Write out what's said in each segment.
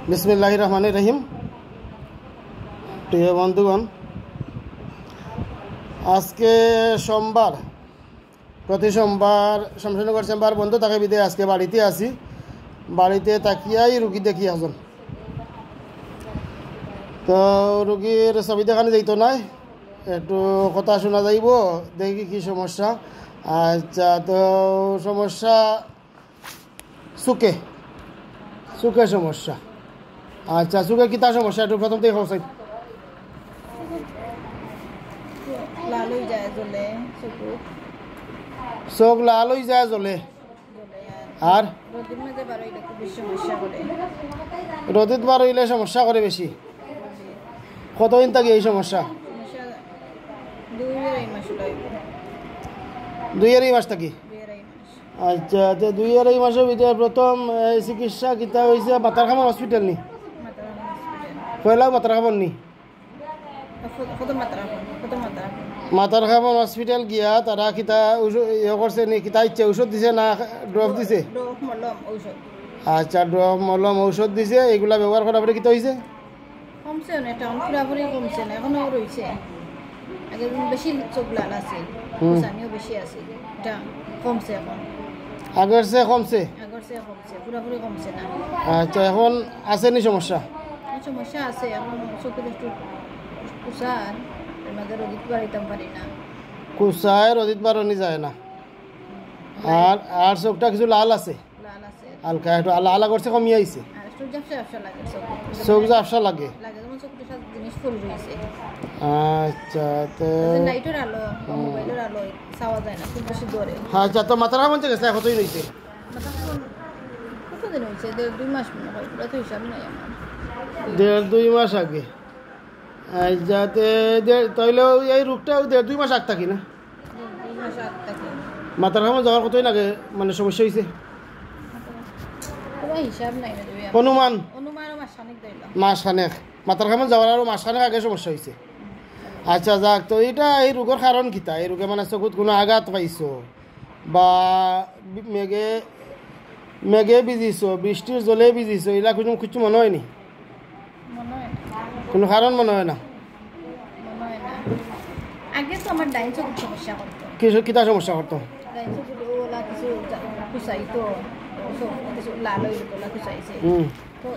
বিসমিল্লাহির রহমানির রহিম। প্রিয় বন্ধুগণ, আজকে সোমবার, প্রতি সোমবার শমশেরনগর চেম্বার বন্ধ থাকে বিদে আজকে বাড়িতে আছি। বাড়িতে তাকিয়াই রুগী দেখি এখন। তো রুগীর ছবি দেখানো যাইতো নাই, একটু কথা শোনা যাইব, দেখি কি সমস্যা। আচ্ছা, তো সমস্যা চুকে সমস্যা। আচ্ছা, চুকে কিতা সমস্যা একটু প্রথম থেকে হোসাই। চোখ লাল হয়ে যায় জ্বলে, আর রোদিত বার হইলে সমস্যা করে বেশি। কতদিন থাকে এই সমস্যা? 2-2.5 মাস থাকি। আচ্ছা, তো 2-2.5 মাসের ভিতরে প্রথম চিকিৎসা কিতা হয়েছে? মাতার খামার হসপিটাল নি? পয়লা মাতার খামার নি? মাতার খামার হসপিটাল গিয়া তারা কিতা ইয়ে করছে নি? কিতা ইচ্ছে ঔষধ দিছে না ড্রপ দিছে? আচ্ছা, ড্রপ মলম ঔষধ দিছে। এগুলা ব্যবহার করার পরে কিতা হয়েছে? কমছে না, এটা পুরাপুরি কমছে না, এখনো রয়েছে। আগে বেশি চোখ লাল আছে, আমিও বেশি আছে, এটা কমছে এখন। আগের চেয়ে কমছে? পুরাপুরি কমছে না। আচ্ছা, এখন আছে নি সমস্যা? সমস্যা আছে, এখন চোখের একটু কুসার, এর মাঝে রোদিত বাড়িতাম পারি না। কুসায় রোদিত বাড়ানি যায় না। আর চোখটা কিছু লাল আছে, হালকা একটু লাল করছে, কমিয়ে আইছে। চোখ ঝাপসা লাগে। আচ্ছা, তো লাইটের আলো, মোবাইলের আলো চাওয়া যায় না, খুব বেশি দূরে। আচ্ছা, তো মাথার ঘাম গেছে কতদিন হয়েছে? কতদিন হয়েছে? 1.5-2 মাস মনে হয়, পুরো তো হিসাব নাই আমার। 1.5-2 মাস আগে। আচ্ছা, তাইলে এই রোগটা 1.5-2 মাস আগ থাকি না? 2 মাস আগ থাকি। মাথার ঘামে যাওয়ার কতদিন আগে মানে সমস্যা হয়েছে? হিসাব নাই, অনুমান মাসখানেক। মাথার ঘামে যাওয়ার আরো মাসখানেক আগে সমস্যা হয়েছে। আচ্ছা, যাক, তো এটা এই রোগের কারণ কিতা? এই রোগে মানে চকুত কোনো আঘাত পাইছো বা মেঘে ভিজিছো, বৃষ্টির জলে ভিজিছো, এগুলা কিছু মনে হয়নি? কোনো কারণ মনে হয় না? আগে তো আমার ডাইন চোখের সমস্যা করতো। কিতা সমস্যা করতো? ডাইন চোখের ওলা কিছু কুচাইতো, কিছু লাল হয়ে যেত, ওলা কুচাইছে। তো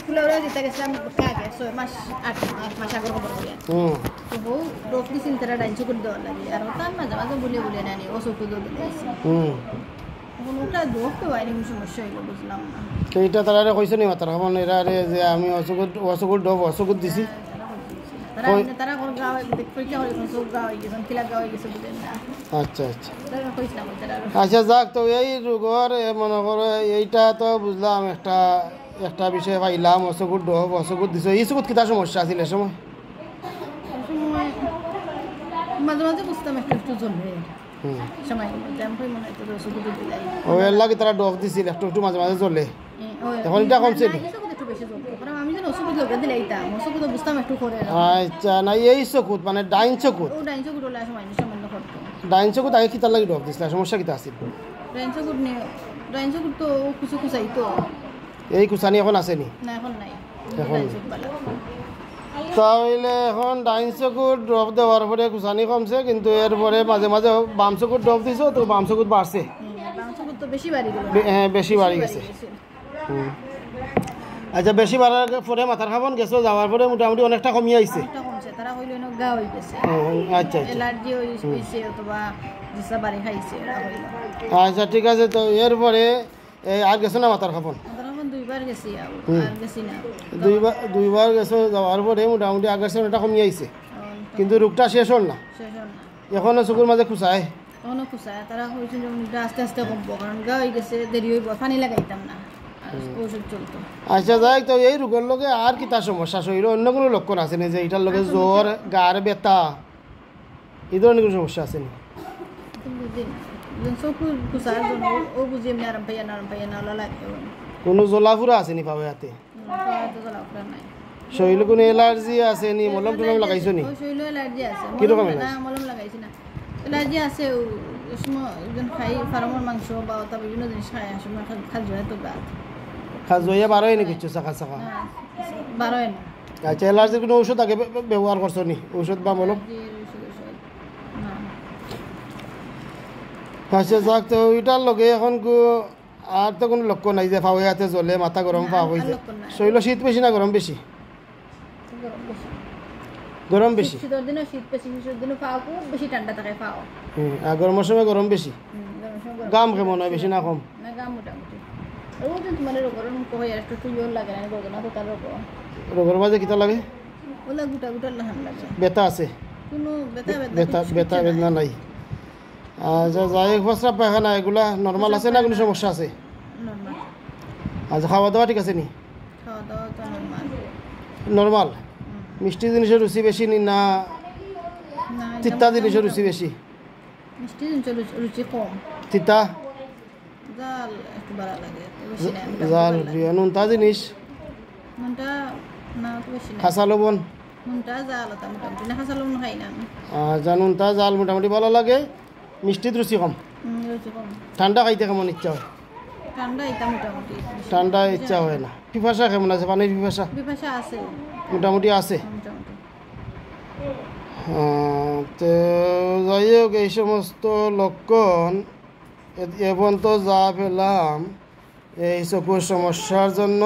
ফুলাওরা যেতে গেছিলাম আগে 6 মাস 8 মাস আগের খবর বলে। তো বউ ডোপ দিয়েছিল তারা ডাইন চোখের দেওয়ার লাগে, আর তার মাঝে মাঝে বলে নানি ও চোখ দিয়ে দিয়েছি। এখন ওটা ডোপ তো বাইরে সমস্যা হইলো, বুঝলাম না। তো এটা তারা কইছে নি মাতার খাবার এরা যে আমি অসুখ ডোপ অসুখ দিছি? তারা পরীক্ষা করে চোখ গা হয়ে গেছে, কিলা গা হয়ে গেছে, বুঝলেন না। আচ্ছা, আচ্ছা, যাক, তো এই রোগের মনে করো এইটা তো বুঝলাম, একটা বিষয় পাইলাম, অসুখ ডোপ অসুখ দিছ। এই চকুত কিতা সমস্যা আছিল এ সময়? মাঝে মাঝে বুঝতাম একটু জ্বলবে সময়, ও এর লাগে তারা ডোপ দিছিল, একটু মাঝে মাঝে জ্বলে। এখন এটা কমছে নি? আচ্ছা, না এই চকুত মানে ডাইন চকুত? ডাইন চকুত আগে কিতার লাগে ডোপ দিছিল? সমস্যা কিতা আছিল? এই কুচানি এখন আছে নি? এখন তাহলে এখন ডাইন চকুর ড্রপ দেওয়ার পরে কুচানি কমছে, কিন্তু এরপরে মাঝে মাঝে বাম চকুর ড্রপ দিছো, তো বাম চকুর বাড়ছে, বেশি বাড়ি গেছে। আচ্ছা, বেশি বাড়ার পরে মাথার খাবন গেছো, যাওয়ার পরে মোটামুটি অনেকটা কমিয়ে আইছে। আচ্ছা, ঠিক আছে, তো এরপরে আর গেছো না মাথার খাবন? দুইবার গেছো, যাওয়ার পরে মোটামুটি আগের সে অনেকটা কমিয়ে আইছে, কিন্তু রোগটা শেষ হল না। এখনো চকুর মাঝে খুঁচায়? তারা আস্তে আস্তে কমবো, কারণ গা হয়ে গেছে, দেরি হইব, পানি লাগাইতাম না, ওষুধ চলতো। আচ্ছা, যাই, তো এই রোগের লগে আর কিতা সমস্যা? শরীরে অন্য কোনো লক্ষণ আছে না যে এটার লগে জ্বর, গার ব্যথা, এই ধরনের কোনো সমস্যা আছে না? কোনো জ্বলাফুরা আছে নি পাবে হাতে? শরীরে কোনো এলার্জি আছে নি? মলম টলম লাগাইছো নি? কিরকম এলার্জি আছে, খাই ফার্মের মাংস বা বিভিন্ন জিনিস খাই, খাদ্য এত গাছ খাজ হয়ে বারোই নি কিছু চাকা চাকা বারোয় না আচ্ছা অ্যালার্জির কোনো ওষুধ আগে ব্যবহার করছো নি ওষুধ বা মলম আচ্ছা যাক তো ওইটার লগে এখন আর তো কোনো লক্ষ্য নাই যে ফাও হাতে জ্বলে মাথা গরম ফাও হয়ে যায় শরীর শীত বেশি না গরম বেশি গরম বেশি শীতের দিনে শীত বেশি শীতের দিনে পাও খুব বেশি ঠান্ডা থাকে পাও আর গরমের সময় গরম বেশি গাম কেমন হয় বেশি না কম না গাম মোটামুটি ও যে তোমার গরম কই আর একটু জোর লাগে না গরম না তো তার রোগের মাঝে কিতা লাগে ওলা গুটা গুটা লাহান লাগে ব্যথা আছে কোনো ব্যথা বেদনা নাই আচ্ছা যাই প্রস্রাব পায়খানা এগুলা নর্মাল আছে না কোনো সমস্যা আছে নরমাল আচ্ছা খাওয়া দাওয়া ঠিক আছে নি খাওয়া দাওয়া তো নরমাল নর্মাল মিষ্টি জিনিসের রুচি বেশি নি না তিতা জিনিসের রুচি বেশি মিষ্টি জিনিসের রুচি কম তিতা জাল একটু ভালো লাগে বেশি না জাল প্রিয় নুনতা জিনিস নুনটা না তো বেশি না খাসা লবণ নুনটা জাল ওটা মোটামুটি না খাসা লবণ খাই না আমি নুনতা জাল মোটামুটি ভালো লাগে মিষ্টির রুচি কম রুচি কম ঠান্ডা খাইতে কেমন ইচ্ছা হয় ঠান্ডা এটা মোটামুটি ঠান্ডা ইচ্ছা হয় না পিপাসা কেমন আছে পানির পিপাসা পিপাসা আছে মোটামুটি আছে মোটামুটি তো যাই হোক এই সমস্ত লক্ষণ এখন তো যা পেলাম এই চকুর সমস্যার জন্য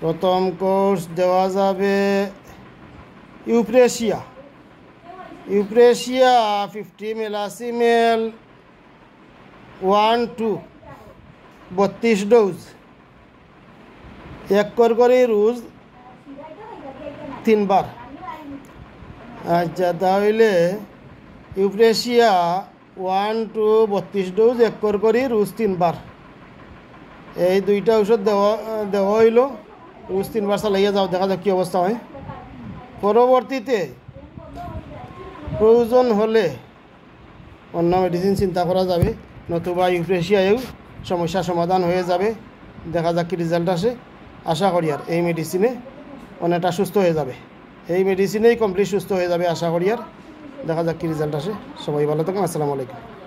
প্রথম কোর্স দেওয়া যাবে ইউপ্রেশিয়া 50 মেলাসিমেল 1-2 32 ডোজ এক করে রোজ 3 বার আচ্ছা তাহলে ইউপ্রেশিয়া 1-2 32 ডোজ এক করে রোজ 3 বার এই দুইটা ওষুধ দেওয়া হইল রোজ 3 বার চালাইয়া যাও দেখা যাক কী অবস্থা হয় পরবর্তীতে প্রয়োজন হলে অন্য মেডিসিন চিন্তা করা যাবে নতুবা ইউপ্রেশিয়ায়ও সমস্যার সমাধান হয়ে যাবে দেখা যাক কি রেজাল্ট আসে আশা করি আর এই মেডিসিনে অনেকটা সুস্থ হয়ে যাবে এই মেডিসিনেই কমপ্লিট সুস্থ হয়ে যাবে আশা করি আর দেখা যাক কি রেজাল্ট আসে সবাই ভালো থাকুন আসসালামু আলাইকুম